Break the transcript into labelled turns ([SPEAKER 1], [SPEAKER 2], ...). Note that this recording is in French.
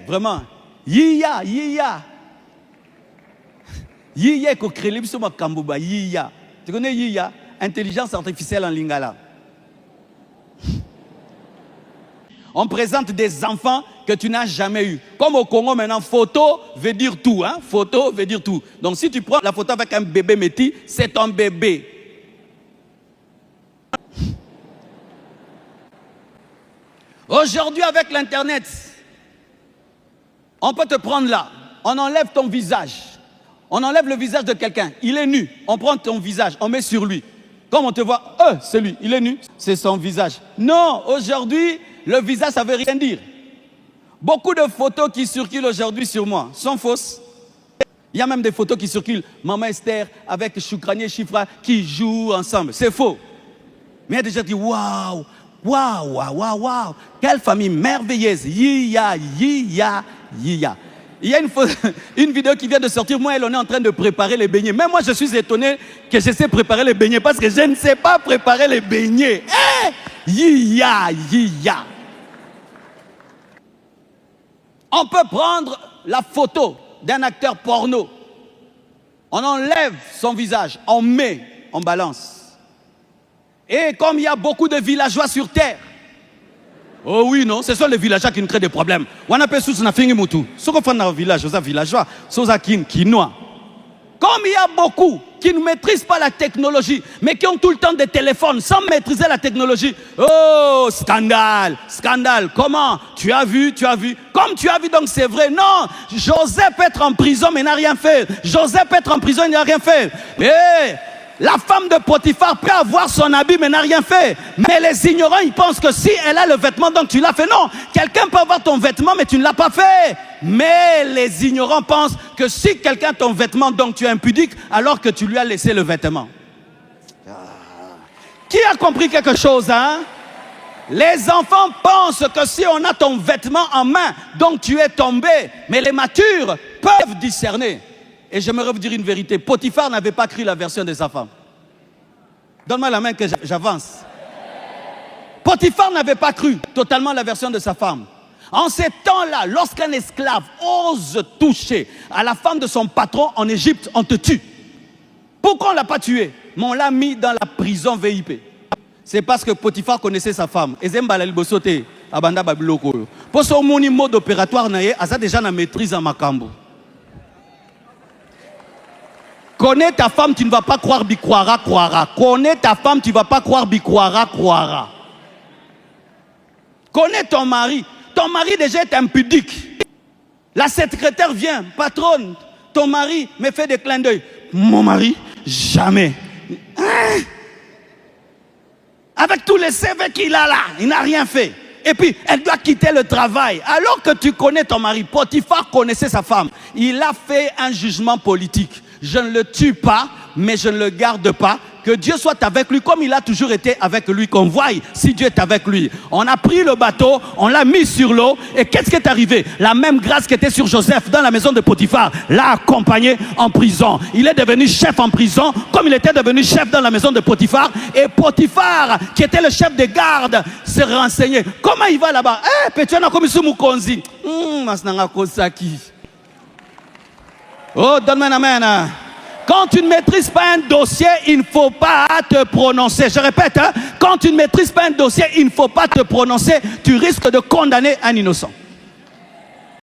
[SPEAKER 1] vraiment. Yiya. Yiya ko créer biso makambo ba yiya. Tu connais Yiya? Intelligence artificielle en lingala. On présente des enfants que tu n'as jamais eu. Comme au Congo maintenant, photo veut dire tout. Hein? Photo veut dire tout. Donc si tu prends la photo avec un bébé métis, c'est ton bébé. Aujourd'hui avec l'internet, on peut te prendre là. On enlève ton visage. On enlève le visage de quelqu'un. Il est nu. On prend ton visage, on met sur lui. Comme on te voit, c'est lui, il est nu, c'est son visage. Non, aujourd'hui, le visage, ça ne veut rien dire. Beaucoup de photos qui circulent aujourd'hui sur moi sont fausses. Il y a même des photos qui circulent, Maman Esther avec Choukrani et Chifra qui jouent ensemble. C'est faux. Mais il y a des gens qui disent, waouh, quelle famille merveilleuse. Yiya. Il y a une vidéo qui vient de sortir. Moi, on est en train de préparer les beignets. Même moi, je suis étonné que je sais préparer les beignets parce que je ne sais pas préparer les beignets. Yiya. On peut prendre la photo d'un acteur porno. On enlève son visage, on met, on balance. Et comme il y a beaucoup de villageois sur terre, oh oui, non, ce sont les villageois qui nous créent des problèmes. On appelle ça na fingi mutu. Ce qu'on fait dans le village, aux villageois, aux quinois. Comme il y a beaucoup qui ne maîtrisent pas la technologie, mais qui ont tout le temps des téléphones sans maîtriser la technologie. Oh, scandale. Comment? Tu as vu. Comme tu as vu, donc c'est vrai. Non, Joseph peut être en prison, mais n'a rien fait. Joseph peut être en prison, il n'a rien fait. La femme de Potiphar peut avoir son habit, mais n'a rien fait. Mais les ignorants, ils pensent que si elle a le vêtement, donc tu l'as fait. Non, quelqu'un peut avoir ton vêtement, mais tu ne l'as pas fait. Mais les ignorants pensent que si quelqu'un a ton vêtement, donc tu es impudique, alors que tu lui as laissé le vêtement. Qui a compris quelque chose, hein? Les enfants pensent que si on a ton vêtement en main, donc tu es tombé. Mais les matures peuvent discerner. Et j'aimerais vous dire une vérité. Potiphar n'avait pas cru la version de sa femme. Donne-moi la main que j'avance. Potiphar n'avait pas cru totalement la version de sa femme. En ces temps-là, lorsqu'un esclave ose toucher à la femme de son patron en Égypte, on te tue. Pourquoi on ne l'a pas tué? Mais on l'a mis dans la prison VIP. C'est parce que Potiphar connaissait sa femme. Pour son mode opératoire, il a déjà la maîtrise en Makambo. Connais ta femme, tu ne vas pas croire croira. Connais ta femme, tu ne vas pas croire croira. Connais ton mari. Ton mari déjà est impudique. La secrétaire vient, patronne, ton mari me fait des clins d'œil. Mon mari, jamais. Hein? Avec tous les CV qu'il a là, il n'a rien fait. Et puis, elle doit quitter le travail. Alors que tu connais ton mari, Potiphar connaissait sa femme. Il a fait un jugement politique. Je ne le tue pas, mais je ne le garde pas. Que Dieu soit avec lui comme il a toujours été avec lui. Qu'on voie si Dieu est avec lui. On a pris le bateau, on l'a mis sur l'eau. Et qu'est-ce qui est arrivé? La même grâce qui était sur Joseph dans la maison de Potiphar l'a accompagné en prison. Il est devenu chef en prison comme il était devenu chef dans la maison de Potiphar. Et Potiphar, qui était le chef des gardes, s'est renseigné. Comment il va là-bas? Oh, donne-moi un amen. Quand tu ne maîtrises pas un dossier, il ne faut pas te prononcer. Je répète, quand tu ne maîtrises pas un dossier, il ne faut pas te prononcer. Tu risques de condamner un innocent.